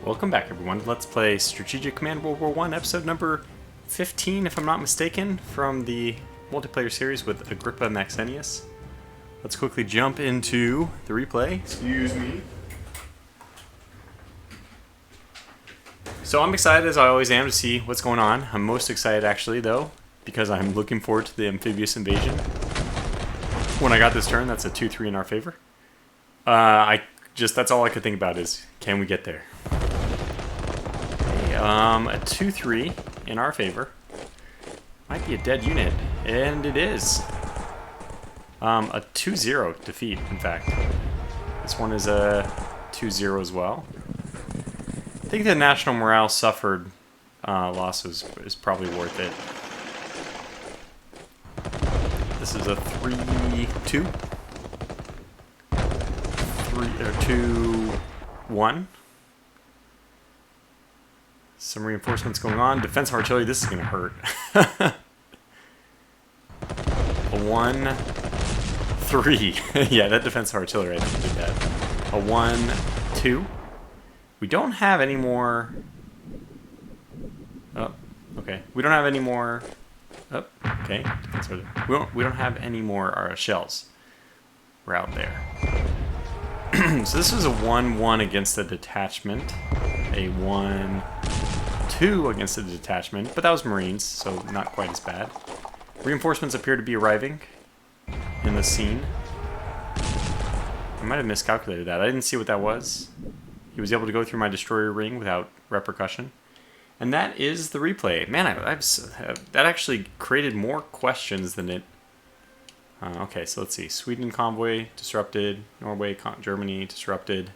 Welcome back, everyone. Let's play Strategic Command World War I, episode number 15, if I'm not mistaken, from the multiplayer series with Agrippa Maxenius. Let's quickly jump into the replay. Excuse me. So I'm excited, as I always am, to see what's going on. I'm most excited, actually, though, because I'm looking forward to the Amphibious invasion. When I got this turn, that's a 2-3 in our favor. That's all I could think about is, can we get there? A 2-3 in our favor. Might be a dead unit, and it is. A 2-0 defeat, in fact. This one is a 2-0 as well. I think the national morale suffered losses is probably worth it. This is a 3-2. 2-1. Some reinforcements going on. Defensive artillery, this is going to hurt. A 1-3. Yeah, that defensive artillery, I think, did that. A 1-2. We don't have any more... Oh, okay. We don't have any more... Oh, okay. We don't have any more shells. We're out there. So this was a 1-1 against the detachment. A 1-2 against the detachment, but that was Marines, so not quite as bad. Reinforcements appear to be arriving in the scene. I might have miscalculated that. I didn't see what that was. He was able to go through my destroyer ring without repercussion. And that is the replay. Man, that actually created more questions than it... okay, so let's see. Sweden convoy disrupted. Norway, Germany disrupted.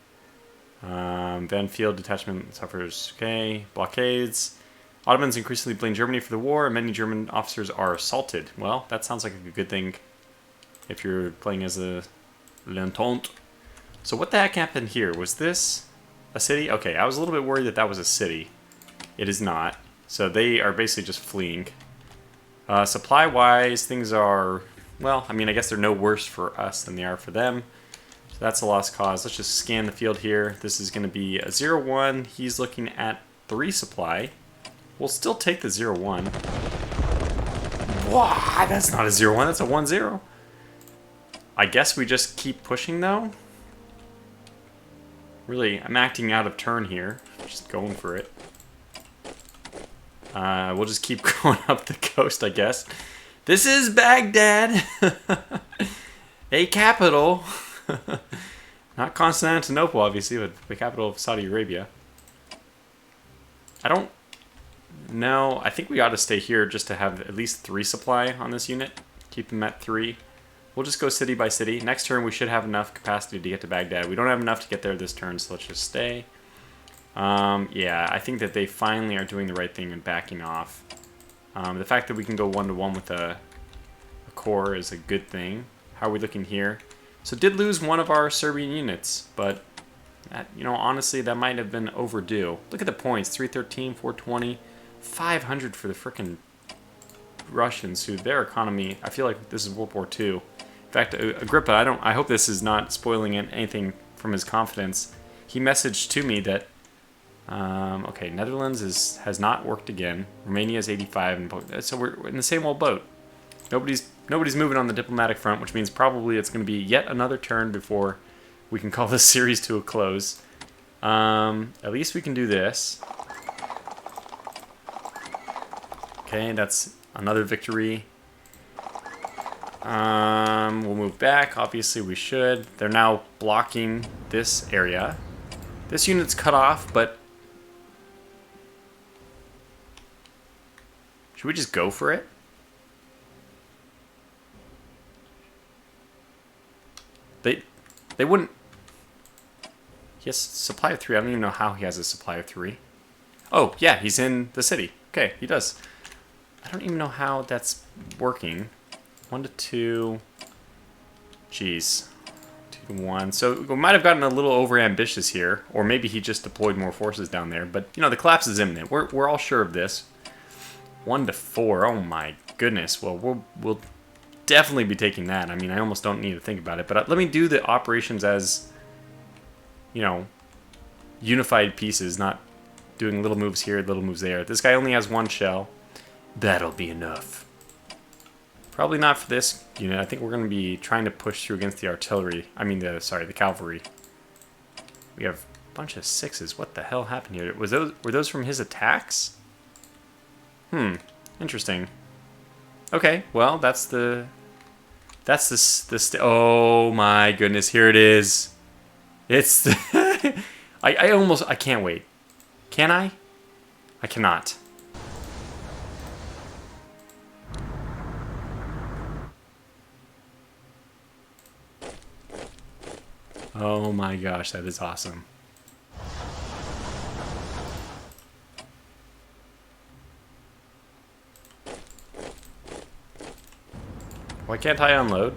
Van Field detachment suffers. Okay. Blockades. Ottomans increasingly blame Germany for the war, and many German officers are assaulted. Well, that sounds like a good thing if you're playing as a l'Entente. So what the heck happened here? Was this a city? Okay, I was a little bit worried that that was a city. It is not. So they are basically just fleeing. Supply-wise, things are... Well, I mean, I guess they're no worse for us than they are for them. So that's a lost cause. Let's just scan the field here. This is going to be a 0-1. He's looking at 3 supply. We'll still take the 0-1. Wow, that's not a 0-1. That's a 1-0. I guess we just keep pushing, though. Really, I'm acting out of turn here. Just going for it. We'll just keep going up the coast, I guess. This is Baghdad, a capital, not Constantinople, obviously, but the capital of Saudi Arabia. I don't know. I think we ought to stay here just to have at least 3 supply on this unit. Keep them at 3. We'll just go city by city. Next turn, we should have enough capacity to get to Baghdad. We don't have enough to get there this turn, so let's just stay. Yeah, I think that they finally are doing the right thing and backing off. The fact that we can go 1-1 with a core is a good thing. How are we looking here? So did lose one of our Serbian units, but that, honestly, that might have been overdue. Look at the points: 313, 420, 500 for the frickin' Russians, who their economy. I feel like this is World War II. In fact, Agrippa, I hope this is not spoiling anything from his confidence. He messaged to me that. Okay, Netherlands has not worked again. Romania is 85, and so we're in the same old boat. Nobody's moving on the diplomatic front, which means probably it's going to be yet another turn before we can call this series to a close. At least we can do this. Okay, that's another victory. We'll move back. Obviously, we should. They're now blocking this area. This unit's cut off, but should we just go for it? They wouldn't... He has supply of 3. I don't even know how he has a supply of 3. Oh, yeah, he's in the city. Okay, he does. I don't even know how that's working. 1-2. Jeez. 2-1. So we might have gotten a little over-ambitious here, or maybe he just deployed more forces down there. But, the collapse is imminent. We're all sure of this. 1-4. Oh, my goodness. Well, we'll definitely be taking that. I mean, I almost don't need to think about it. But let me do the operations as, unified pieces, not doing little moves here, little moves there. This guy only has one shell. That'll be enough. Probably not for this unit. I think we're going to be trying to push through against the artillery. I mean, the cavalry. We have a bunch of 6s. What the hell happened here? Were those from his attacks? Interesting. Okay, well, oh my goodness, here it is. It's the I can't wait. Can I? I cannot. Oh my gosh, that is awesome. Why can't I unload?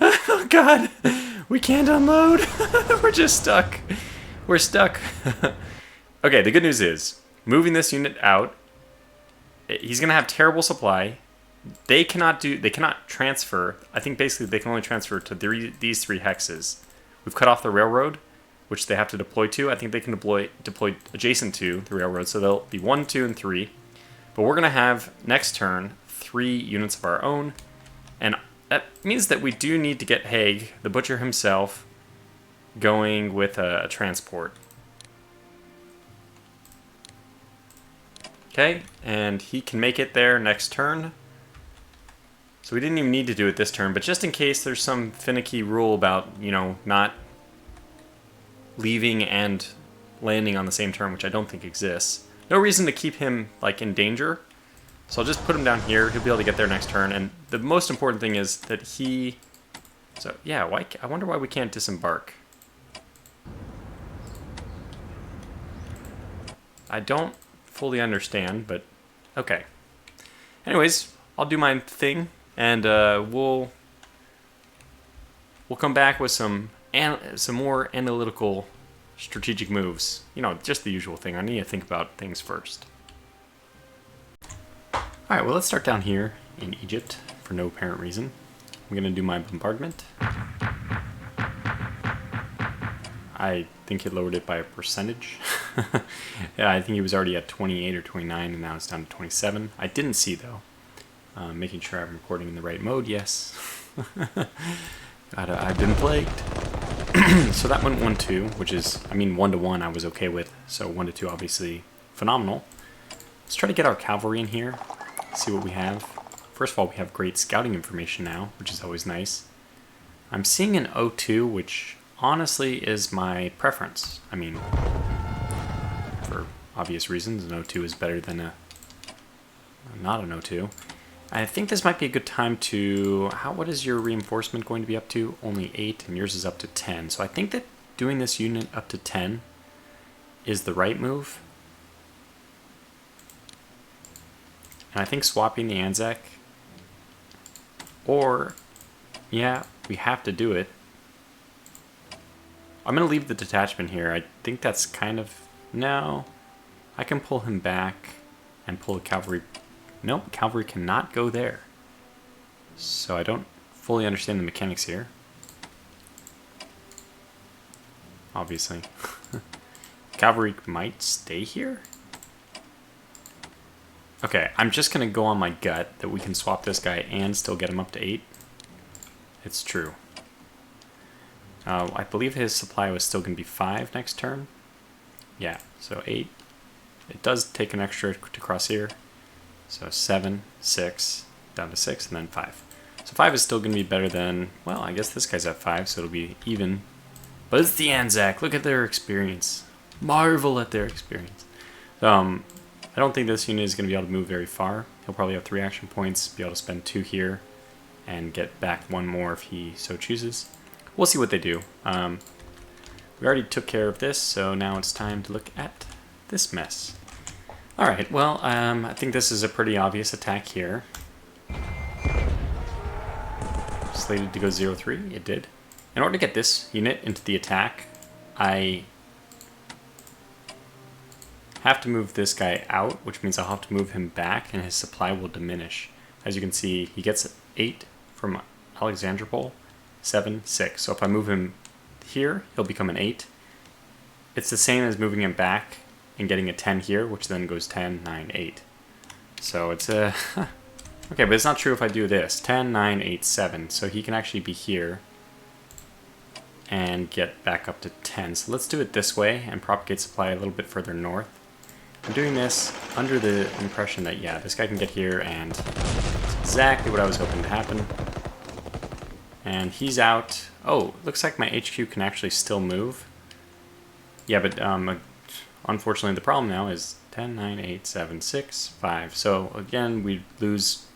Oh god, we can't unload. We're just stuck. We're stuck. Okay, the good news is, moving this unit out, he's gonna have terrible supply. They cannot transfer. I think basically they can only transfer to these 3 hexes. We've cut off the railroad, which they have to deploy to. I think they can deploy adjacent to the railroad, so they'll be 1, 2, and 3. But we're gonna have next turn 3 units of our own, and that means that we do need to get Haig, the butcher himself, going with a transport. Okay, and he can make it there next turn. So we didn't even need to do it this turn, but just in case there's some finicky rule about, you know, not leaving and landing on the same turn, which I don't think exists. No reason to keep him, like, in danger. So I'll just put him down here. He'll be able to get there next turn. And the most important thing is that he... So, yeah, I wonder why we can't disembark. I don't fully understand, but okay. Anyways, I'll do my thing. And we'll come back with some more analytical, strategic moves. You know, just the usual thing. I need to think about things first. All right, well, let's start down here in Egypt for no apparent reason. I'm gonna do my bombardment. I think he lowered it by a percentage. Yeah, I think he was already at 28 or 29, and now it's down to 27. I didn't see though. Making sure I'm recording in the right mode, yes. I've been plagued. So that went 1-2, which is, I mean, 1-1 I was okay with. So 1-2 obviously phenomenal. Let's try to get our cavalry in here, see what we have. First of all, we have great scouting information now, which is always nice. I'm seeing an 0-2, which honestly is my preference. I mean, for obvious reasons, an 0-2 is better than not an 0-2. I think this might be a good time to... What is your reinforcement going to be up to? Only 8, and yours is up to 10. So I think that doing this unit up to 10 is the right move. And I think swapping the Anzac... Or, yeah, we have to do it. I'm going to leave the detachment here. I think that's kind of... No. I can pull him back and pull the cavalry... Nope, cavalry cannot go there. So I don't fully understand the mechanics here. Obviously. Cavalry might stay here? Okay, I'm just going to go on my gut that we can swap this guy and still get him up to 8. It's true. I believe his supply was still going to be 5 next turn. Yeah, so 8. It does take an extra to cross here. So 7, 6, down to 6, and then 5. So 5 is still going to be better than, well, I guess this guy's at 5, so it'll be even. But it's the Anzac. Look at their experience. Marvel at their experience. I don't think this unit is going to be able to move very far. He'll probably have 3 action points, be able to spend 2 here, and get back 1 more if he so chooses. We'll see what they do. We already took care of this, so now it's time to look at this mess. Alright, well, I think this is a pretty obvious attack here. Slated to go 0-3, it did. In order to get this unit into the attack, I have to move this guy out, which means I'll have to move him back and his supply will diminish. As you can see, he gets 8 from Alexandropol, 7, 6. So if I move him here, he'll become an 8. it's the same as moving him back and getting a 10 here, which then goes 10, 9, 8. So it's a... okay, but it's not true if I do this. 10, 9, 8, 7. So he can actually be here and get back up to 10. So let's do it this way and propagate supply a little bit further north. I'm doing this under the impression that, yeah, this guy can get here, and it's exactly what I was hoping to happen. And he's out. Oh, looks like my HQ can actually still move. Yeah, but unfortunately the problem now is 10, 9, 8, 7, 6, 5. So again, we lose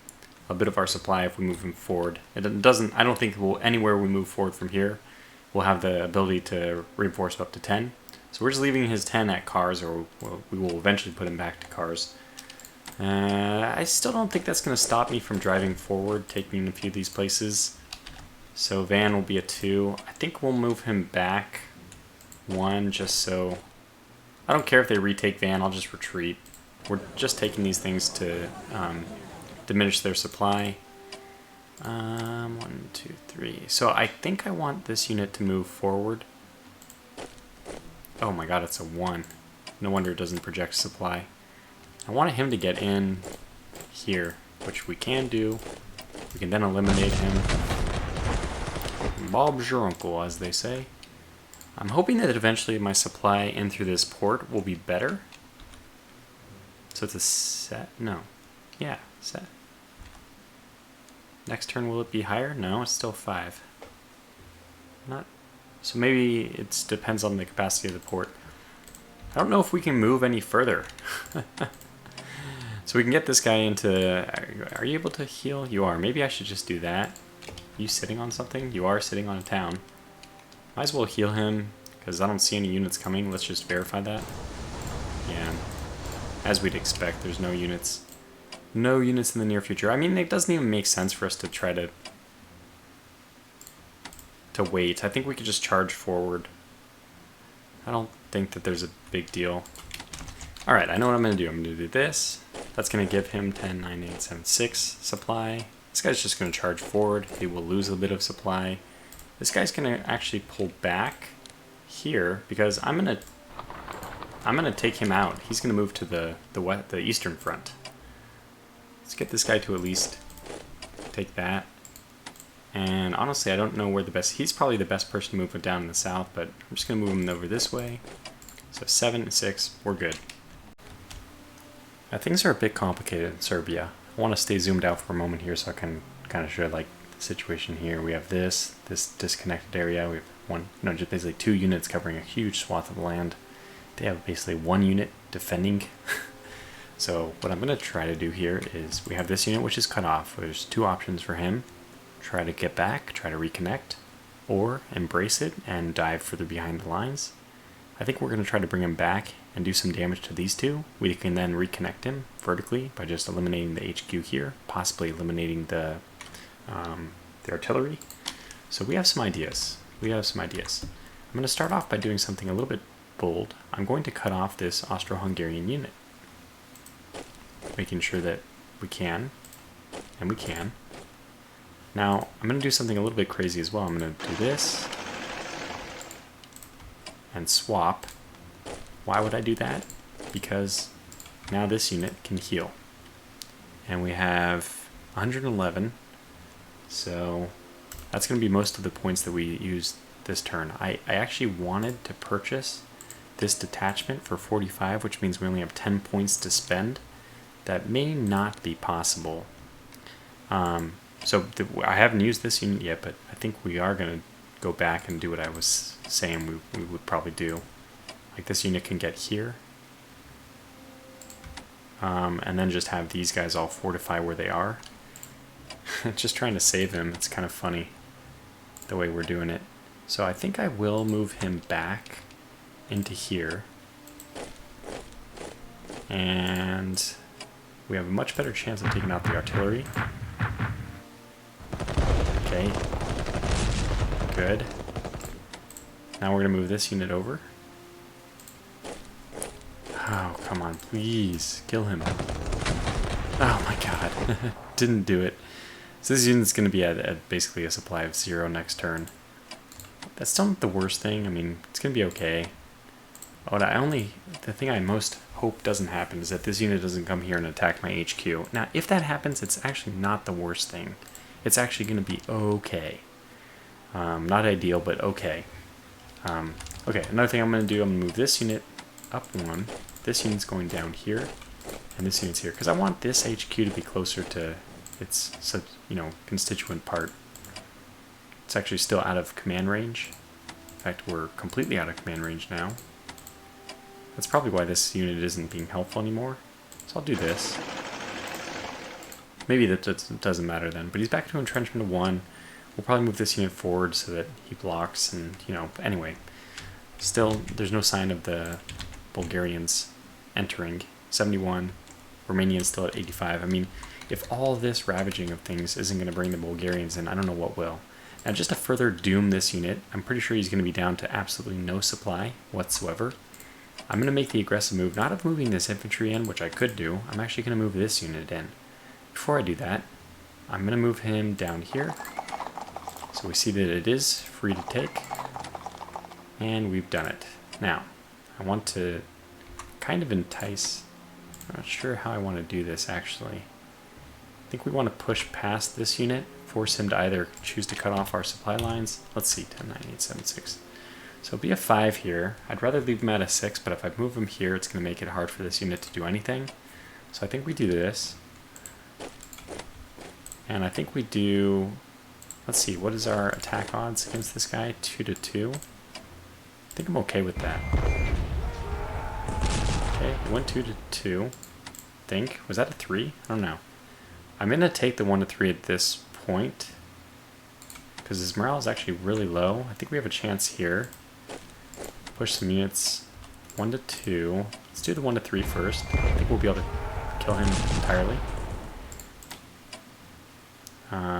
a bit of our supply if we move him forward. It doesn't, I don't think anywhere we move forward from here we'll have the ability to reinforce up to 10. So we're just leaving his 10 at cars, or we will eventually put him back to cars. I still don't think that's going to stop me from driving forward, taking a few of these places. So Van will be a 2. I think we'll move him back 1 just so... I don't care if they retake Van, I'll just retreat. We're just taking these things to diminish their supply. 1, 2, 3. So I think I want this unit to move forward. Oh my god, it's a 1. No wonder it doesn't project supply. I wanted him to get in here, which we can do. We can then eliminate him. Bob's your uncle, as they say. I'm hoping that eventually my supply in through this port will be better. So it's a set? No. Yeah, set. Next turn, will it be higher? No, it's still 5. Not. So maybe it depends on the capacity of the port. I don't know if we can move any further. So we can get this guy into... Are you able to heal? You are. Maybe I should just do that. Are you sitting on something? You are sitting on a town. Might as well heal him, because I don't see any units coming. Let's just verify that. Yeah. As we'd expect, there's no units. No units in the near future. I mean, it doesn't even make sense for us to try to wait. I think we could just charge forward. I don't think that there's a big deal. Alright, I know what I'm going to do. I'm going to do this. That's going to give him 10, 9, 8, 7, 6 supply. This guy's just going to charge forward. He will lose a bit of supply. This guy's going to actually pull back here because I'm going to take him out. He's going to move to the eastern front. Let's get this guy to at least take that. And honestly, I don't know where the best... He's probably the best person to move it down in the south, but I'm just going to move him over this way. So 7, 6, we're good. Now, things are a bit complicated in Serbia. I want to stay zoomed out for a moment here so I can kind of show like the situation here. We have this disconnected area. We have just basically 2 units covering a huge swath of land. They have basically 1 unit defending. So what I'm going to try to do here is we have this unit which is cut off. There's 2 options for him. Try to get back, try to reconnect, or embrace it and dive further behind the lines. I think we're going to try to bring him back and do some damage to these 2. We can then reconnect him vertically by just eliminating the HQ here, possibly eliminating the artillery. So we have some ideas. I'm going to start off by doing something a little bit bold. I'm going to cut off this Austro-Hungarian unit, making sure that we can, and we can. Now, I'm going to do something a little bit crazy as well. I'm going to do this and swap. Why would I do that? Because now this unit can heal. And we have 111, so that's going to be most of the points that we use this turn. I actually wanted to purchase this detachment for 45, which means we only have 10 points to spend. That may not be possible. So I haven't used this unit yet, but I think we are going to go back and do what I was saying we would probably do. Like this unit can get here. And then just have these guys all fortify where they are. Just trying to save him. It's kind of funny the way we're doing it. So I think I will move him back into here. And we have a much better chance of taking out the artillery. Okay. Good. Now we're going to move this unit over. Oh, come on, please. Kill him. Oh my god. Didn't do it. So this unit's going to be at basically a supply of 0 next turn. That's still not the worst thing. I mean, it's going to be okay. The thing I most hope doesn't happen is that this unit doesn't come here and attack my HQ. Now, if that happens, it's actually not the worst thing. It's actually going to be okay. Not ideal, but okay. Okay, another thing I'm going to do, I'm going to move this unit up one. This unit's going down here, and this unit's here, because I want this HQ to be closer to its, constituent part. It's actually still out of command range. In fact, we're completely out of command range now. That's probably why this unit isn't being helpful anymore. So I'll do this. Maybe that doesn't matter then, but he's back to entrenchment of 1. We'll probably move this unit forward so that he blocks, and, anyway. Still, there's no sign of the Bulgarians entering. 71. Romania's still at 85. I mean, if all this ravaging of things isn't going to bring the Bulgarians in, I don't know what will. Now, just to further doom this unit, I'm pretty sure he's going to be down to absolutely no supply whatsoever. I'm going to make the aggressive move, not of moving this infantry in, which I could do. I'm actually going to move this unit in. Before I do that, I'm going to move him down here. So we see that it is free to take. And we've done it. Now, I want to kind of entice... I'm not sure how I want to do this, actually. I think we want to push past this unit, force him to either choose to cut off our supply lines. Let's see, 10, 9, 8, 7, 6. So it'll be a 5 here. I'd rather leave him at a 6, but if I move him here, it's going to make it hard for this unit to do anything. So I think we do this. And I think we do... Let's see, what is our attack odds against this guy? 2 to 2. I think I'm okay with that. Okay, it went 2 to 2. I think. Was that a 3? I don't know. I'm going to take the 1 to 3 at this point, because his morale is actually really low. I think we have a chance here. Push some units 1 to 2. Let's do the 1 to 3 first. I think we'll be able to kill him entirely.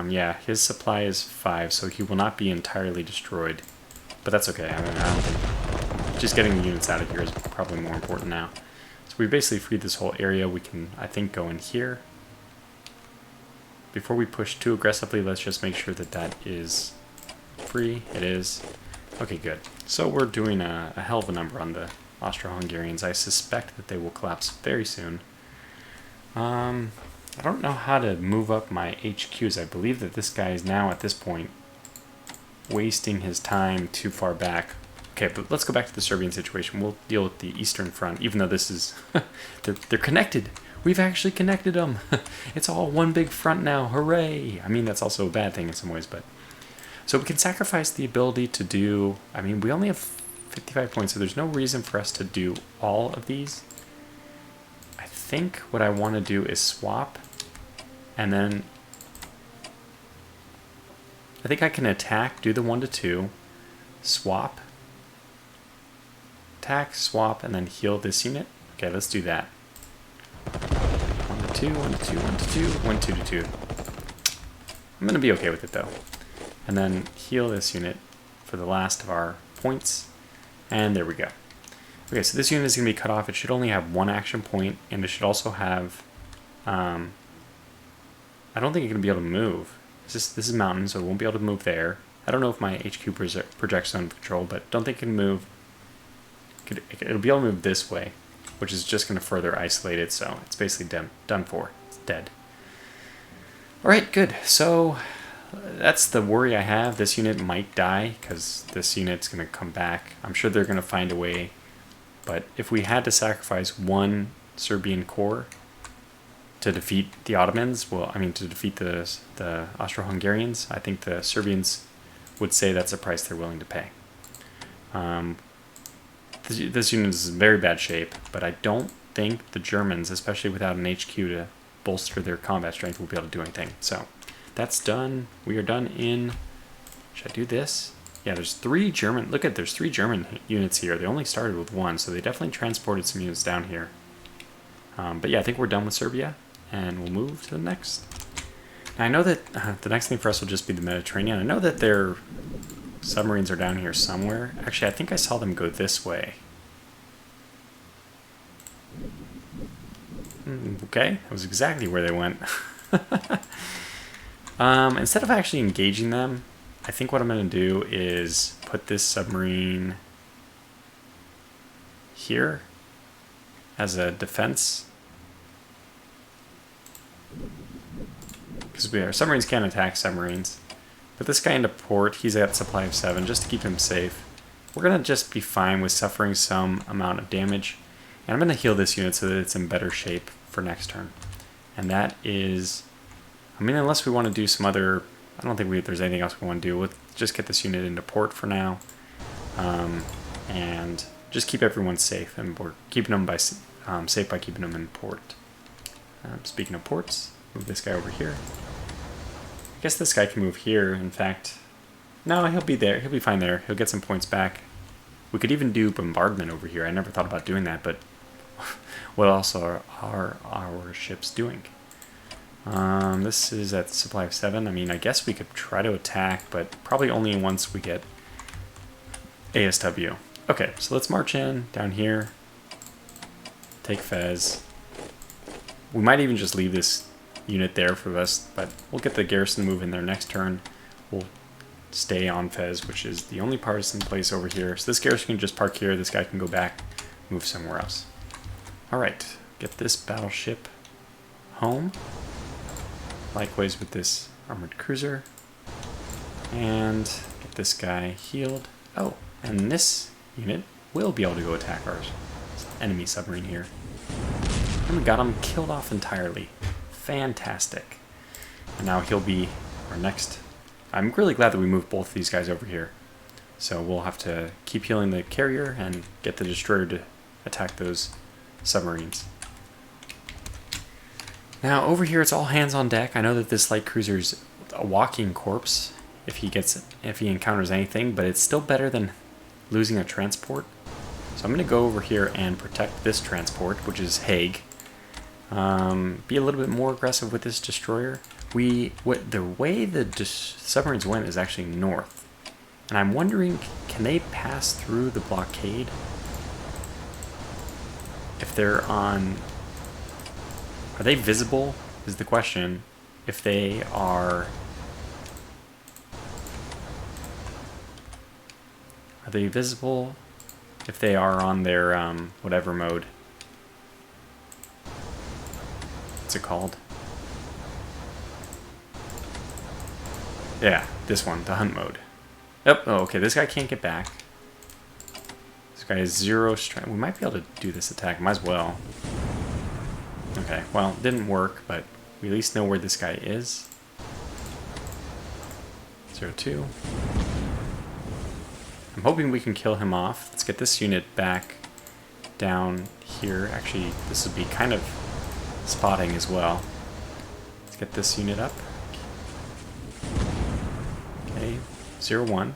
Yeah, his supply is 5, so he will not be entirely destroyed. But that's okay. I mean, I don't think... Just getting the units out of here is probably more important now. So we basically freed this whole area. We can, I think, go in here. Before we push too aggressively, let's just make sure that that is free. It is. Okay, good. So we're doing a hell of a number on the Austro-Hungarians. I suspect that they will collapse very soon. I don't know how to move up my HQs. I believe that this guy is now, at this point, wasting his time too far back. Okay, but let's go back to the Serbian situation. We'll deal with the Eastern Front, even though this is... they're connected. We've actually connected them. It's all one big front now. Hooray! I mean, that's also a bad thing in some ways, but... So we can sacrifice the ability to do... I mean, we only have 55 points, so there's no reason for us to do all of these. I think what I want to do is swap, and then... I think I can attack, do the 1 to 2, swap, attack, swap, and then heal this unit. Okay, let's do that. 1 to 2, 1 to 2, 1 to 2, 1, 2 to 2. I'm going to be okay with it though. And then heal this unit for the last of our points. And there we go. Okay, so this unit is going to be cut off. It should only have 1 action point, and it should also have... I don't think it's going to be able to move. This is mountain, so it won't be able to move there. I don't know if my HQ projects on control, but don't think it can move. It'll be able to move this way, which is just going to further isolate it, so it's basically done for. It's dead. Alright, good. So that's the worry I have. This unit might die, because this unit's going to come back. I'm sure they're going to find a way, but if we had to sacrifice 1 Serbian corps to defeat the Ottomans, well, I mean, to defeat the Austro-Hungarians, I think the Serbians would say that's a price they're willing to pay. This unit is in very bad shape, but I don't think the Germans, especially without an HQ to bolster their combat strength, will be able to do anything. So that's done. We are done in... Should I do this? Yeah, there's 3 German... Look at, there's 3 German units here. They only started with 1, so they definitely transported some units down here. But yeah, I think we're done with Serbia. And we'll move to the next. Now, I know that the next thing for us will just be the Mediterranean. I know that their submarines are down here somewhere. Actually, I think I saw them go this way. Okay, that was exactly where they went. Instead of actually engaging them, I think what I'm going to do is put this submarine here as a defense. Because our submarines can't attack submarines. Put this guy into port. He's at supply of 7 just to keep him safe. We're going to just be fine with suffering some amount of damage. And I'm going to heal this unit so that it's in better shape for next turn. And that is... I mean, unless we want to do some other... I don't think there's anything else we want to do. We'll just get this unit into port for now. And just keep everyone safe. And we're keeping them safe by keeping them in port. Speaking of ports, move this guy over here. I guess this guy can move here, in fact. No, he'll be there. He'll be fine there. He'll get some points back. We could even do bombardment over here. I never thought about doing that, but what else are our ships doing? This is at supply of 7. I mean, I guess we could try to attack, but probably only once we get ASW. Okay, so let's march in down here. Take Fez. We might even just leave this unit there for us, but we'll get the garrison move in there next turn. We'll stay on Fez, which is the only partisan place over here. So this garrison can just park here. This guy can go back, move somewhere else. All right, get this battleship home. Likewise with this armored cruiser. And get this guy healed. Oh, and this unit will be able to go attack our enemy submarine here. And we got him killed off entirely. Fantastic. And now he'll be our next... I'm really glad that we moved both of these guys over here. So we'll have to keep healing the carrier and get the destroyer to attack those submarines. Now over here it's all hands on deck. I know that this light cruiser's a walking corpse if he encounters anything, but it's still better than losing a transport. So I'm going to go over here and protect this transport, which is Hague. Be a little bit more aggressive with this destroyer. The way the submarines went is actually north. And I'm wondering, can they pass through the blockade? If they're on... Are they visible, is the question. If they are... Are they visible if they are on their, whatever mode? What's it called? Yeah, this one, the hunt mode. Yep, oh, okay, this guy can't get back. This guy has 0 strength. We might be able to do this attack, might as well. Okay, well, it didn't work, but we at least know where this guy is. 0-2. I'm hoping we can kill him off. Let's get this unit back down here. Actually, this would be kind of spotting as well. Let's get this unit up. Okay, 0-1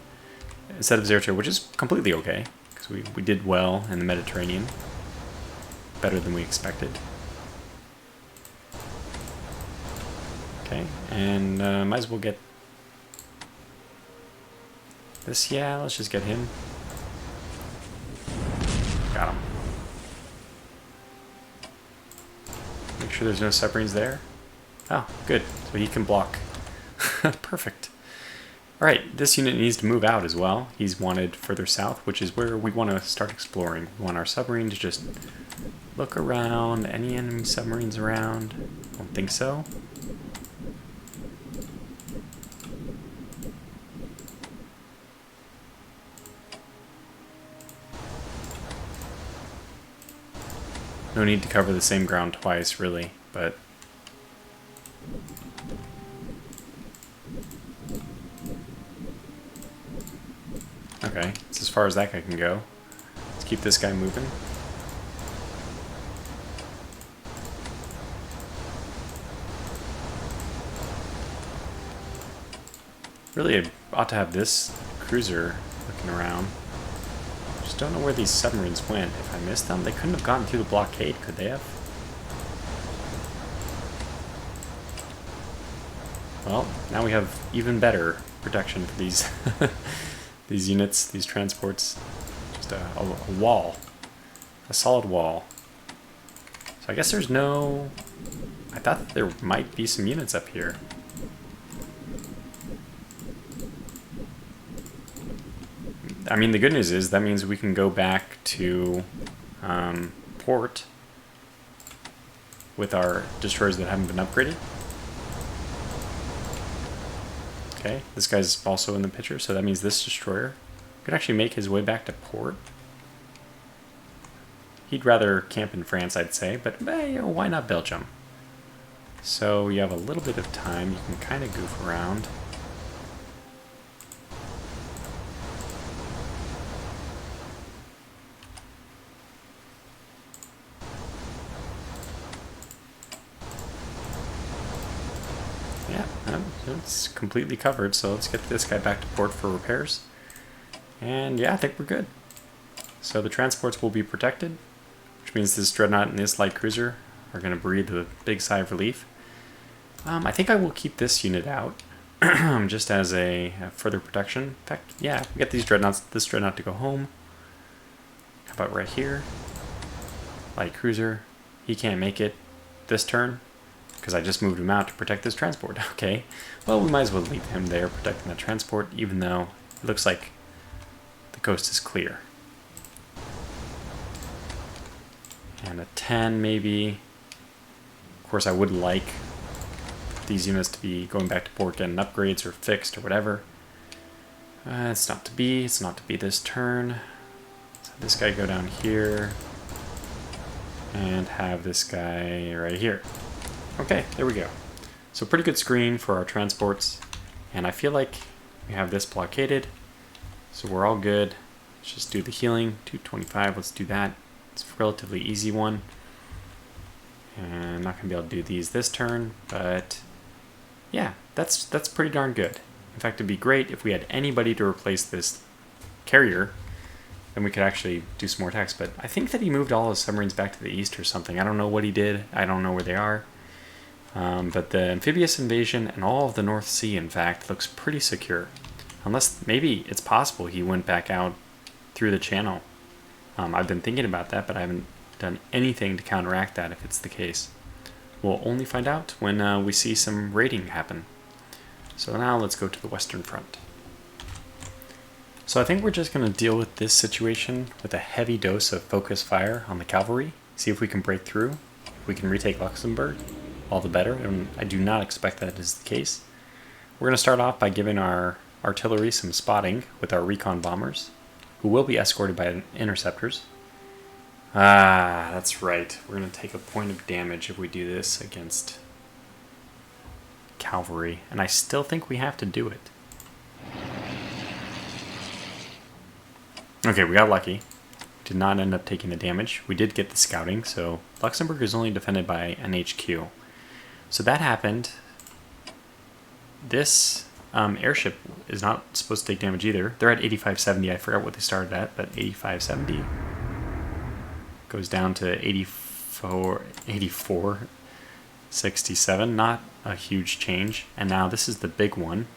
instead of 0-2, which is completely okay, because we did well in the Mediterranean. Better than we expected. Okay, and might as well get this. Yeah, let's just get him. Got him. Make sure there's no submarines there. Oh, good. So he can block. Perfect. Alright, this unit needs to move out as well. He's wanted further south, which is where we want to start exploring. We want our submarine to just look around. Any enemy submarines around? Don't think so. No need to cover the same ground twice, really, but... Okay, it's as far as that guy can go. Let's keep this guy moving. Really, I ought to have this cruiser looking around. Just don't know where these submarines went. If I missed them, they couldn't have gotten through the blockade, could they have? Well, now we have even better protection for these these units, these transports. Just a wall. A solid wall. So I guess there's no... I thought that there might be some units up here. I mean, the good news is that means we can go back to port with our destroyers that haven't been upgraded. Okay, this guy's also in the picture, so that means this destroyer could actually make his way back to port. He'd rather camp in France, I'd say, but you know, why not Belgium? So you have a little bit of time, you can kind of goof around. Yeah, it's completely covered, so let's get this guy back to port for repairs. And yeah, I think we're good. So the transports will be protected, which means this dreadnought and this light cruiser are going to breathe a big sigh of relief. I think I will keep this unit out just as a further protection. In fact, yeah, we get these dreadnoughts, this dreadnought to go home. How about right here? Light cruiser. He can't make it this turn because I just moved him out to protect this transport. Okay, well, we might as well leave him there protecting that transport, even though it looks like the coast is clear. And a 10 maybe. Of course, I would like these units to be going back to port, getting upgrades or fixed or whatever. It's not to be. It's not to be this turn. So this guy go down here. And have this guy right here. Okay, there we go. So pretty good screen for our transports. And I feel like we have this blockaded. So we're all good. Let's just do the healing. 225, let's do that. It's a relatively easy one. And I'm not going to be able to do these this turn, but yeah, that's pretty darn good. In fact, it'd be great if we had anybody to replace this carrier, then we could actually do some more attacks. But I think that he moved all his submarines back to the east or something. I don't know what he did. I don't know where they are. But the amphibious invasion and all of the North Sea, in fact, looks pretty secure. Unless maybe it's possible he went back out through the channel. I've been thinking about that, but I haven't done anything to counteract that if it's the case. We'll only find out when we see some raiding happen. So now let's go to the Western Front. So I think we're just going to deal with this situation with a heavy dose of focus fire on the cavalry. See if we can break through. If we can retake Luxembourg, all the better. And I do not expect that is the case. We're going to start off by giving our artillery some spotting with our recon bombers, who will be escorted by interceptors. Ah, that's right. We're going to take a point of damage if we do this against cavalry. And I still think we have to do it. Okay, we got lucky. Did not end up taking the damage. We did get the scouting, so Luxembourg is only defended by an HQ. So that happened. This airship is not supposed to take damage either. They're at 8570. I forgot what they started at, but 8570 goes down to 8467. Not a huge change. And now this is the big one.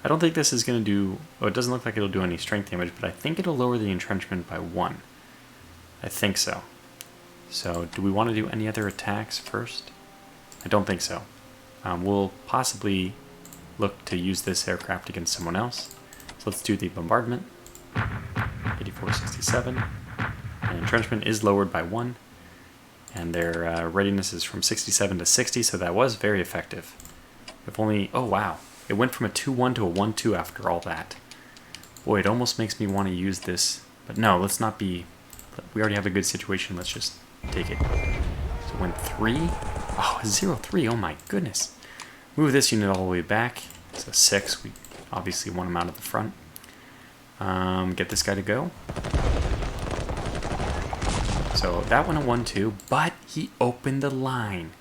I don't think this is going to do... Oh, it doesn't look like it'll do any strength damage, but I think it'll lower the entrenchment by 1. I think so. So, do we want to do any other attacks first? I don't think so. We'll possibly look to use this aircraft against someone else. So let's do the bombardment. 8467. And entrenchment is lowered by 1. And their readiness is from 67 to 60, so that was very effective. If only... Oh, wow. It went from a 2-1 to a 1-2 after all that. Boy, it almost makes me want to use this. But no, let's not be... We already have a good situation. Let's just take it. So it went 3. Oh, 0-3. Oh my goodness. Move this unit all the way back. It's a 6. We obviously want him out of the front. Get this guy to go. So that went a 1-2, but he opened the line.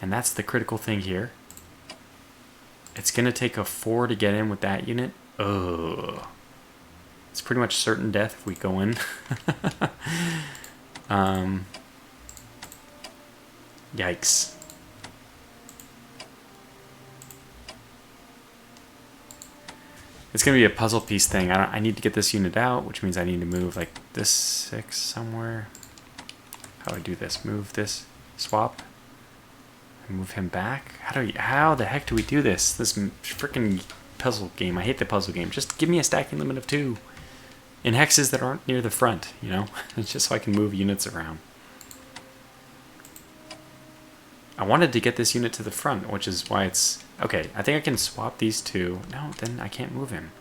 And that's the critical thing here. It's going to take a 4 to get in with that unit. Ugh. It's pretty much certain death if we go in. Yikes. It's going to be a puzzle piece thing. I need to get this unit out, which means I need to move like this 6 somewhere. How do I do this? Move this, swap, and move him back. How the heck do we do this? This freaking puzzle game. I hate the puzzle game. Just give me a stacking limit of 2. in hexes that aren't near the front, you know? It's just so I can move units around. I wanted to get this unit to the front, which is why it's... Okay, I think I can swap these two. No, then I can't move him.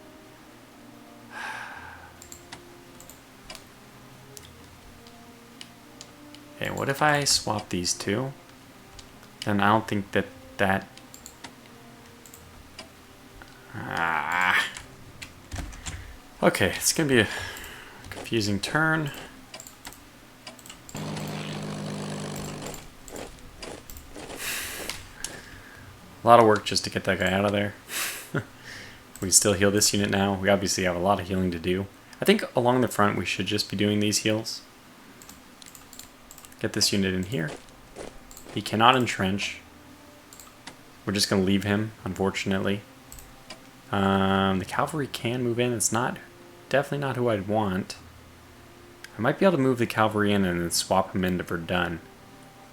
Okay, what if I swap these two? Then I don't think that... Okay, it's going to be a confusing turn. A lot of work just to get that guy out of there. We can still heal this unit now. We obviously have a lot of healing to do. I think along the front we should just be doing these heals. Get this unit in here. He cannot entrench. We're just going to leave him, unfortunately. The cavalry can move in. It's definitely not who I'd want. I might be able to move the cavalry in and then swap him in to Verdun.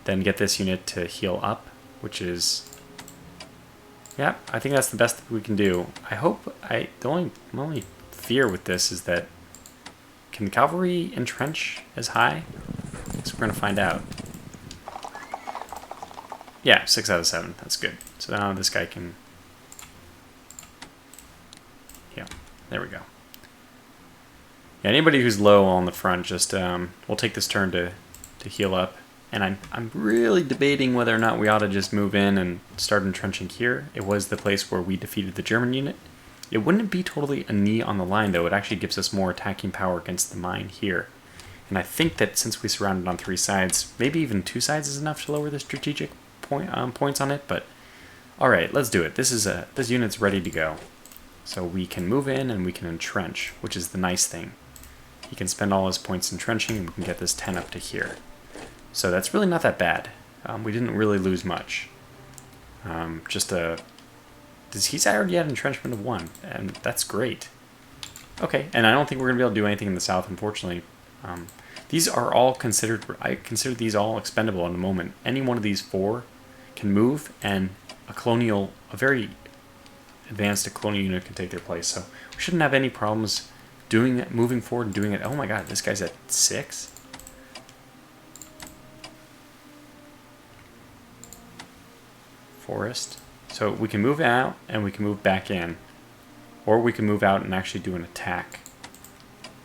Then get this unit to heal up, which is... Yeah, I think that's the best that we can do. I hope... The only fear with this is that... Can the cavalry entrench as high? So we're going to find out. Yeah, 6 out of 7. That's good. So now this guy can... Yeah, there we go. Yeah, anybody who's low on the front, just we'll take this turn to heal up. And I'm really debating whether or not we ought to just move in and start entrenching here. It was the place where we defeated the German unit. It wouldn't be totally a knee on the line, though. It actually gives us more attacking power against the mine here. And I think that since we surrounded on 3 sides, maybe even 2 sides is enough to lower the strategic points on it. But all right, let's do it. This unit's ready to go. So we can move in and we can entrench, which is the nice thing. He can spend all his points entrenching and we can get this 10 up to here. So that's really not that bad. We didn't really lose much. He's already had entrenchment of 1, and that's great. Okay, and I don't think we're going to be able to do anything in the south, unfortunately. These are all considered... I consider these all expendable at the moment. Any one of these 4 can move, and a very advanced colonial unit can take their place. So we shouldn't have any problems doing it, moving forward and doing it. Oh my god, this guy's at 6? Forest. So we can move out and we can move back in. Or we can move out and actually do an attack.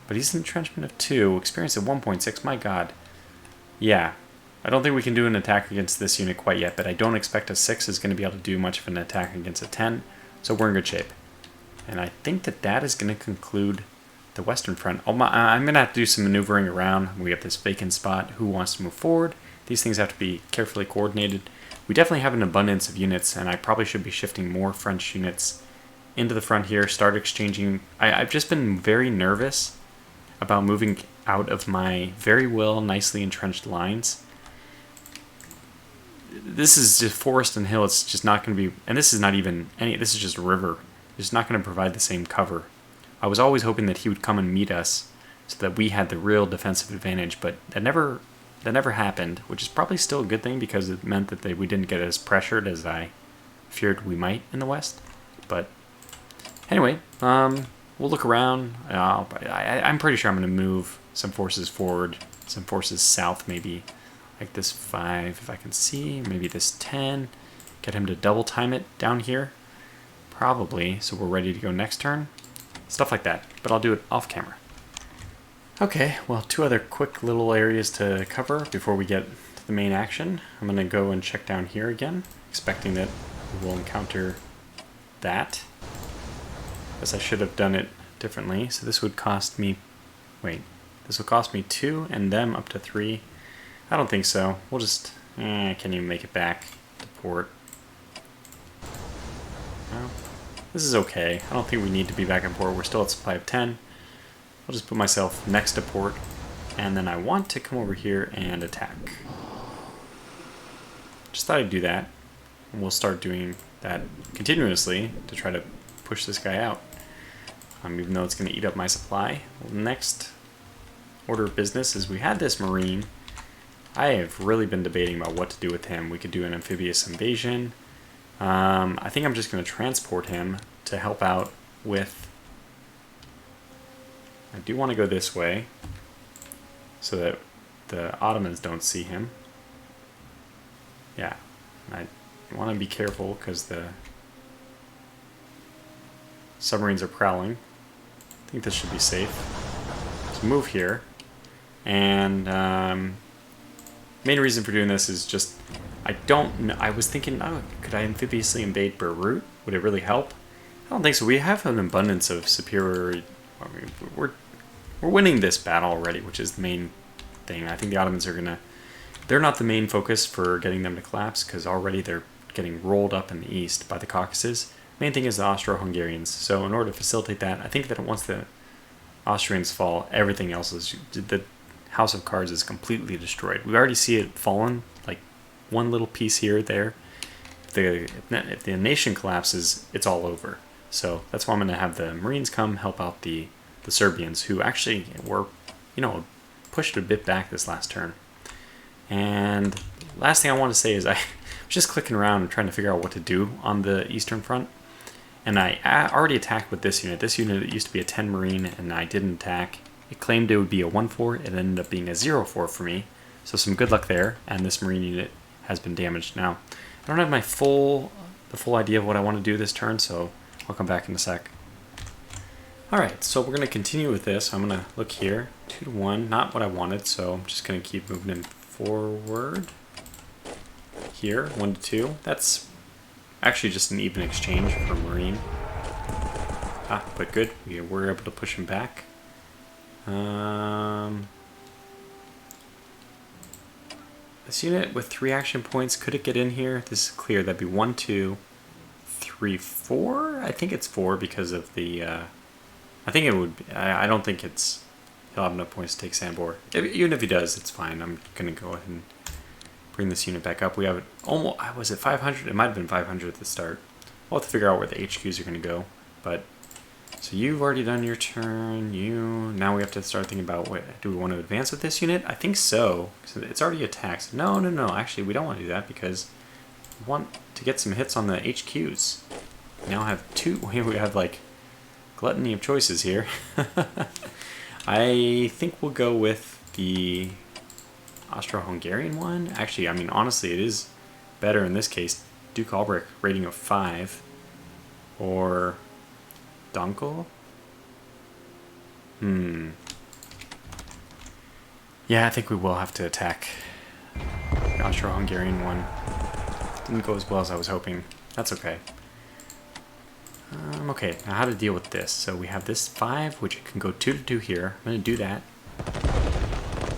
But he's an entrenchment of 2, experience of 1.6, my god. Yeah, I don't think we can do an attack against this unit quite yet, but I don't expect a 6 is going to be able to do much of an attack against a 10, so we're in good shape. And I think that is going to conclude the Western Front. I'm going to have to do some maneuvering around. We have this vacant spot. Who wants to move forward? These things have to be carefully coordinated. We definitely have an abundance of units, and I probably should be shifting more French units into the front here, start exchanging. I've just been very nervous about moving out of my very well, nicely entrenched lines. This is just forest and hill. It's just not going to be, and this is not even any, this is just a river. It's not going to provide the same cover. I was always hoping that he would come and meet us so that we had the real defensive advantage, but that never happened, which is probably still a good thing because it meant that we didn't get as pressured as I feared we might in the West. But anyway, we'll look around. I'm pretty sure I'm going to move some forces forward, some forces south maybe, like this 5 if I can see, maybe this 10. Get him to double time it down here, probably, so we're ready to go next turn. Stuff like that, but I'll do it off camera. Okay, well, 2 other quick little areas to cover before we get to the main action. I'm going to go and check down here again, expecting that we will encounter that. Guess I should have done it differently. So this would cost me... Wait, this will cost me 2 and them up to 3. I don't think so. We'll just... I can't even make it back to port. Well, this is okay. I don't think we need to be back in port. We're still at supply of 10. I'll just put myself next to port, and then I want to come over here and attack. Just thought I'd do that. And we'll start doing that continuously to try to push this guy out, even though it's going to eat up my supply. Well, next order of business is we had this Marine. I have really been debating about what to do with him. We could do an amphibious invasion. I think I'm just going to transport him to help out with I do want to go this way so that the Ottomans don't see him. Yeah, I want to be careful because the submarines are prowling. I think this should be safe. So move here. And main reason for doing this is just, I don't know, I was thinking, oh, could I amphibiously invade Beirut? Would it really help? I don't think so. We have an abundance of superior, I mean, we're winning this battle already, which is the main thing. I think the Ottomans are gonna, they're not the main focus for getting them to collapse, because already they're getting rolled up in the east by the Caucasus. Main thing is the Austro-Hungarians. So in order to facilitate that, I think that once the Austrians fall, everything else is, the House of Cards is completely destroyed. We already see it fallen, like one little piece here, there. If the nation collapses, it's all over. So that's why I'm going to have the Marines come help out the Serbians, who actually were, you know, pushed a bit back this last turn. And last thing I want to say is I was just clicking around and trying to figure out what to do on the Eastern Front. And I already attacked with this unit. This unit used to be a 10 Marine, and I didn't attack. It claimed it would be a 1-4. It ended up being a 0-4 for me. So some good luck there. And this Marine unit has been damaged. Now, I don't have the full idea of what I want to do this turn, so I'll come back in a sec. Alright, so we're going to continue with this. I'm going to look here. 2-1, not what I wanted, so I'm just going to keep moving in forward. Here, 1-2. That's actually just an even exchange for Marine. Ah, but good. We were able to push him back. This unit with 3 action points, could it get in here? This is clear. That'd be 1, 2, 3, 4. I think it's 4 because of the. I think it would. I don't think it's. He'll have enough points to take Sambor. Even if he does, it's fine. I'm gonna go ahead and bring this unit back up. We have it almost. Was it 500? It might have been 500 at the start. We'll have to figure out where the HQs are gonna go. But so you've already done your turn. Now we have to start thinking about what do we want to advance with this unit? I think so. So it's already attacked. No. Actually, we don't want to do that because we want to get some hits on the HQs. We now have 2. We have like gluttony of choices here. I think we'll go with the Austro-Hungarian one. Actually, I mean, honestly, it is better in this case. Duke Albrecht, rating of 5. Or Dunkel? Yeah, I think we will have to attack the Austro-Hungarian one. Didn't go as well as I was hoping. That's okay. Okay, now how to deal with this. So we have this 5, which can go 2-2 here. I'm going to do that.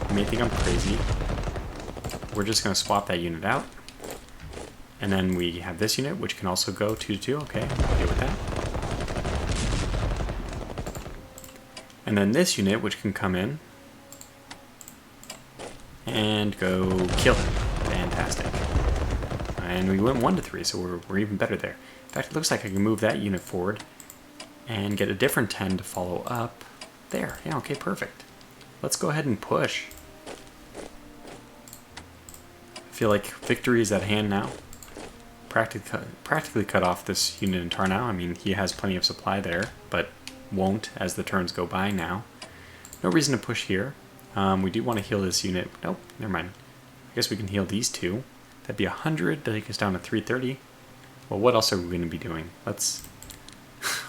You may think I'm crazy. We're just going to swap that unit out. And then we have this unit, which can also go 2-2. Okay, I'm okay with that. And then this unit, which can come in and go kill him. Fantastic. And we went 1-3, so we're even better there. In fact, it looks like I can move that unit forward and get a different 10 to follow up there. Yeah, okay, perfect. Let's go ahead and push. I feel like victory is at hand now. Practically cut off this unit in Tarnow. I mean, he has plenty of supply there, but won't as the turns go by now. No reason to push here. We do want to heal this unit. Nope, never mind. I guess we can heal these 2. That'd be 100 to take us down to 330. Well, what else are we going to be doing? Let's...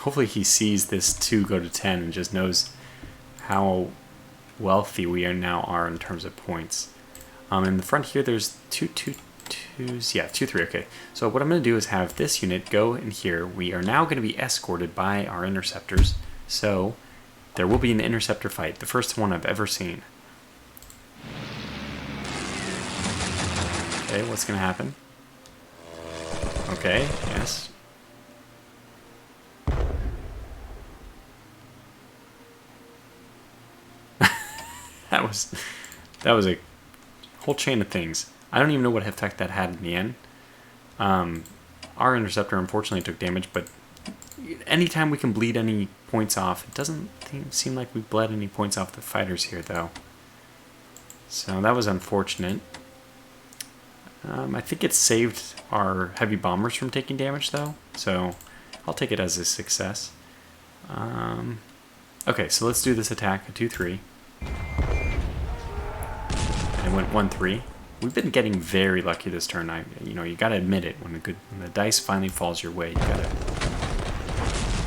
Hopefully he sees this 2 go to 10 and just knows how wealthy we now are in terms of points. In the front here, there's 2 2s. Yeah, 2 3. Okay. So what I'm going to do is have this unit go in here. We are now going to be escorted by our interceptors. So there will be an interceptor fight. The first one I've ever seen. Okay, what's going to happen? Okay, yes. that was a whole chain of things. I don't even know what effect that had in the end. Our interceptor unfortunately took damage, but anytime we can bleed any points off, it doesn't seem like we bled any points off the fighters here, though. So that was unfortunate. I think it saved our heavy bombers from taking damage, though, so I'll take it as a success. Okay, so let's do this attack at 2-3. And it went 1-3. We've been getting very lucky this turn. You gotta admit it when the dice finally falls your way. You gotta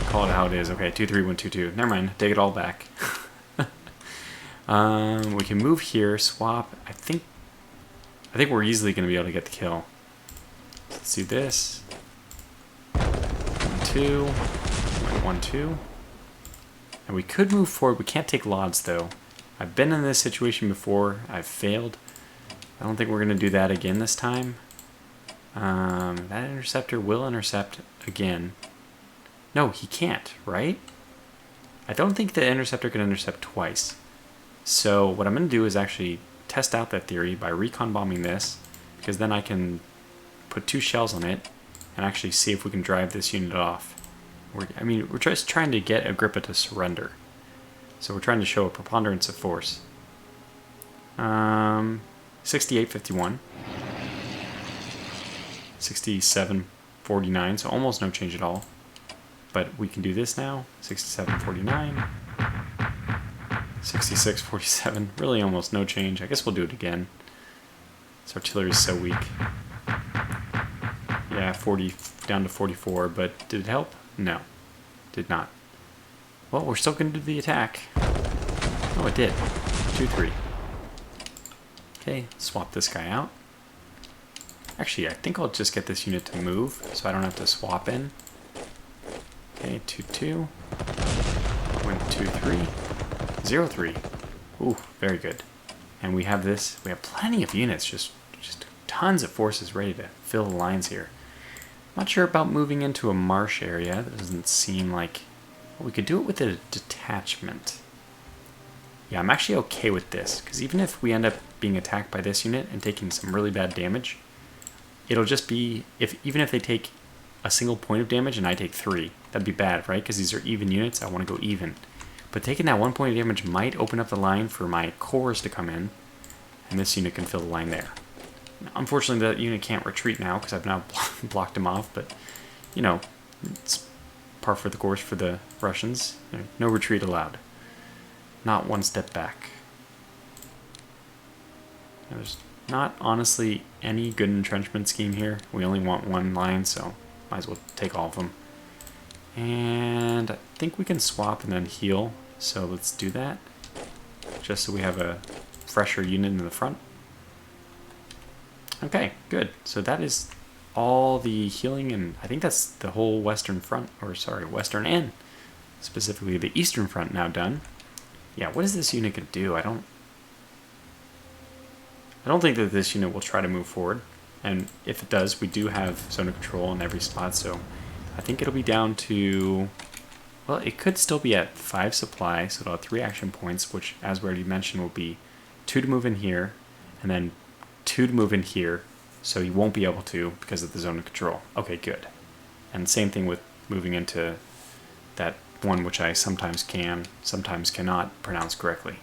call it how it is. Okay, 2-3 went 2-2. Never mind. Take it all back. We can move here, swap. I think we're easily gonna be able to get the kill. Let's do this. 1-2. 1-2. And we could move forward. We can't take Lods though. I've been in this situation before. I've failed. I don't think we're going to do that again this time. That interceptor will intercept again. No, he can't, right? I don't think the interceptor can intercept twice. So what I'm going to do is actually test out that theory by recon bombing this, because then I can put 2 shells on it and actually see if we can drive this unit off. We're just trying to get Agrippa to surrender. So we're trying to show a preponderance of force. 68-51. 67-49, so almost no change at all. But we can do this now. 67-49. 66-47. Really almost no change. I guess we'll do it again. This artillery is so weak. Yeah, 40 down to 44, but did it help? No, did not. Well, we're still going to do the attack. Oh, it did. 2-3. Okay, swap this guy out. Actually, I think I'll just get this unit to move, so I don't have to swap in. Okay, 2-2. Went 2-3. 0-3. Ooh, very good. And we have this. We have plenty of units, just tons of forces ready to fill the lines here. Not sure about moving into a marsh area. That doesn't seem like... Well, we could do it with a detachment. Yeah, I'm actually okay with this, because even if we end up being attacked by this unit and taking some really bad damage, it'll just be... even if they take a single point of damage and I take 3, that'd be bad, right? Because these are even units, I want to go even. But taking that 1 point of damage might open up the line for my cores to come in, and this unit can fill the line there. Unfortunately, that unit can't retreat now because I've now blocked him off, but, you know, it's par for the course for the Russians. No retreat allowed. Not one step back. There's not, honestly, any good entrenchment scheme here. We only want 1 line, so might as well take all of them. And I think we can swap and then heal, so let's do that. Just so we have a fresher unit in the front. Okay, good. So that is all the healing, and I think that's the whole western front, or sorry, western and specifically the eastern front now done. Yeah, what is this unit going to do? I don't think that this unit will try to move forward, and if it does, we do have zone of control in every spot, so I think it'll be down to, well, it could still be at 5 supply, so it'll have 3 action points, which, as we already mentioned, will be 2 to move in here, and then 2 to move in here, so you won't be able to because of the zone of control. Okay, good. And same thing with moving into that one which I sometimes can, sometimes cannot pronounce correctly.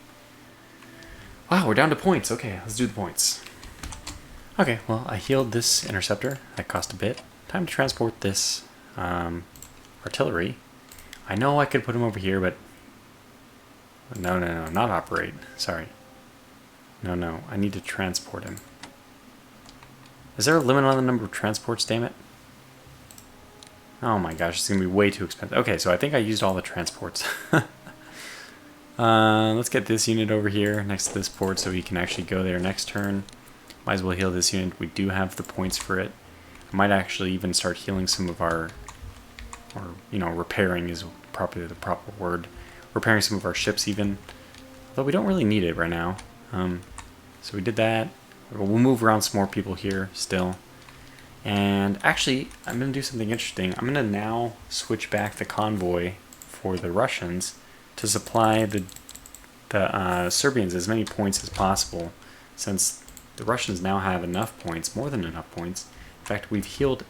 Wow, we're down to points. Okay, let's do the points. Okay, well, I healed this interceptor. That cost a bit. Time to transport this artillery. I know I could put him over here, but... No, not operate. Sorry. No, I need to transport him. Is there a limit on the number of transports, damn it? Oh my gosh, it's going to be way too expensive. Okay, so I think I used all the transports. Let's get this unit over here next to this port so he can actually go there next turn. Might as well heal this unit. We do have the points for it. I might actually even start healing some of our... Or, repairing is probably the proper word. Repairing some of our ships even. Although we don't really need it right now. So we did that. We'll move around some more people here still. And actually, I'm going to do something interesting. I'm going to now switch back the convoy for the Russians to supply the Serbians as many points as possible, since the Russians now have enough points, more than enough points. In fact, we've healed,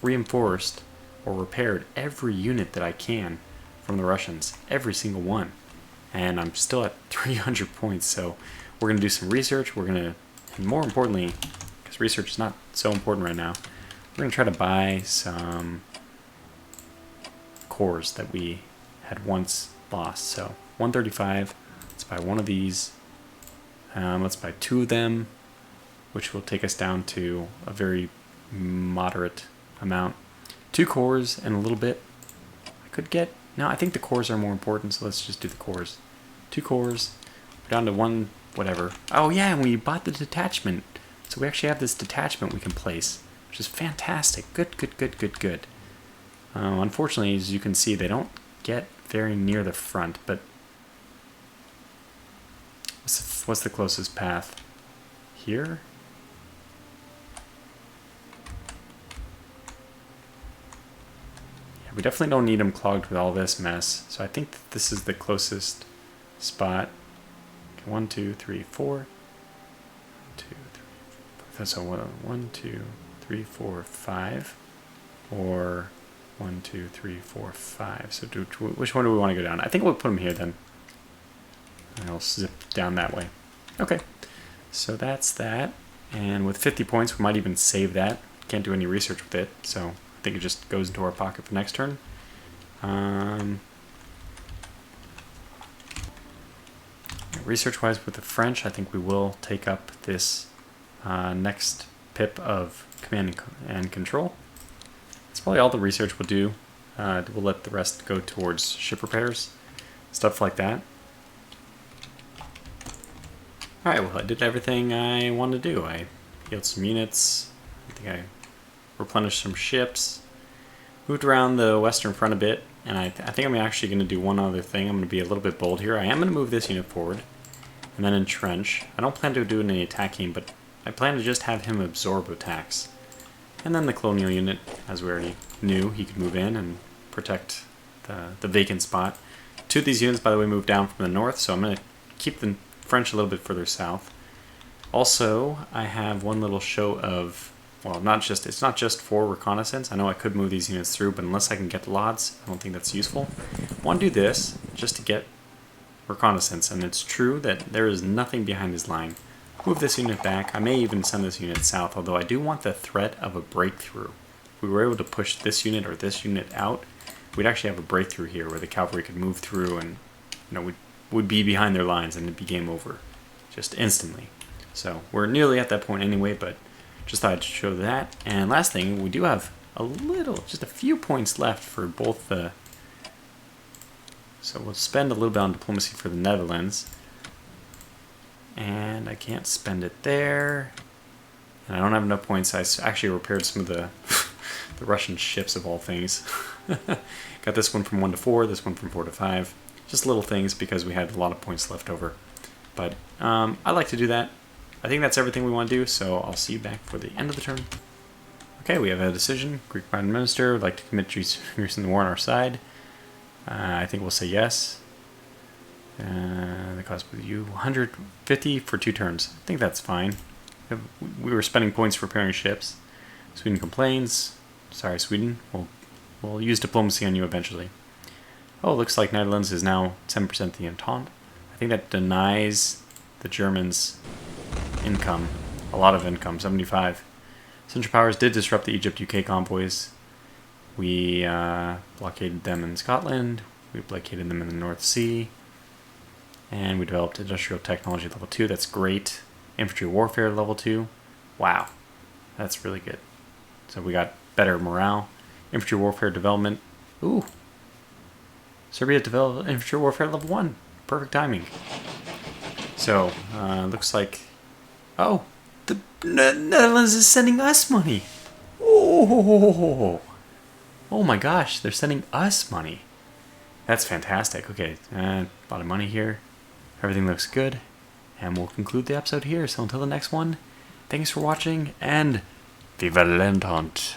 reinforced, or repaired every unit that I can from the Russians. Every single one. And I'm still at 300 points, so we're going to do some research. We're going to, and more importantly, because research is not so important right now, we're going to try to buy some cores that we had once lost. So 135. Let's buy one of these. Let's buy 2 of them, which will take us down to a very moderate amount. 2 cores and a little bit. I could get... No, I think the cores are more important, so let's just do the cores. 2 cores. We're down to 1 whatever. Oh yeah, and we bought the detachment. So we actually have this detachment we can place, which is fantastic. Good, good, good, good, good. Unfortunately, as you can see, they don't get very near the front, but what's the closest path? Here? Yeah, we definitely don't need them clogged with all this mess, so I think that this is the closest spot. Okay, 1, 2, 3, 4. 1, 2, 3, 4. So 1, 2, 3, 4, 5, or 1, 2, 3, 4, 5. So which one do we want to go down? I think we'll put them here then. And I'll zip down that way. Okay, so that's that. And with 50 points, we might even save that. Can't do any research with it, so I think it just goes into our pocket for next turn. Research-wise, with the French, I think we will take up this next pip of command and control. That's probably all the research we'll do. We'll let the rest go towards ship repairs, stuff like that. Alright, well, I did everything I wanted to do. I healed some units. I think I replenished some ships. Moved around the western front a bit. And I think I'm actually going to do one other thing. I'm going to be a little bit bold here. I am going to move this unit forward. And then entrench. I don't plan to do any attacking, but I plan to just have him absorb attacks. And then the colonial unit, as we already knew, he could move in and protect the vacant spot. 2 of these units, by the way, moved down from the north, so I'm going to keep the French a little bit further south. Also, I have one little show of, well, it's not just for reconnaissance. I know I could move these units through, but unless I can get lots, I don't think that's useful. I want to do this just to get reconnaissance, and it's true that there is nothing behind his line. Move this unit back. I may even send this unit south, although I do want the threat of a breakthrough. If we were able to push this unit or this unit out, we'd actually have a breakthrough here where the cavalry could move through and, you know, would be behind their lines and it'd be game over just instantly. So we're nearly at that point anyway, but just thought I'd show that. And last thing, we do have just a few points left for both the... So we'll spend a little bit on diplomacy for the Netherlands. And I can't spend it there. And I don't have enough points. I actually repaired some of the the Russian ships of all things. Got this one from 1 to 4, this one from 4 to 5. Just little things because we had a lot of points left over. But I like to do that. I think that's everything we want to do, so I'll see you back for the end of the turn. Okay, we have a decision. Greek Prime Minister would like to commit increasing the war on our side. I think we'll say yes. The cost with you 150 for 2 turns. I think that's fine. We were spending points for repairing ships. Sweden complains. Sorry, Sweden. We'll use diplomacy on you eventually. Oh, it looks like Netherlands is now 10% the Entente. I think that denies the Germans income. A lot of income, 75. Central Powers did disrupt the Egypt-UK convoys. We blockaded them in Scotland. We blockaded them in the North Sea. And we developed industrial technology level 2. That's great. Infantry warfare level 2. Wow. That's really good. So we got better morale. Infantry warfare development. Ooh. Serbia developed infantry warfare level 1. Perfect timing. So, looks like... Oh! The Netherlands is sending us money! Oh! Oh my gosh, they're sending us money. That's fantastic. Okay, a lot of money here. Everything looks good. And we'll conclude the episode here. So until the next one, thanks for watching, and Viva l'Entente!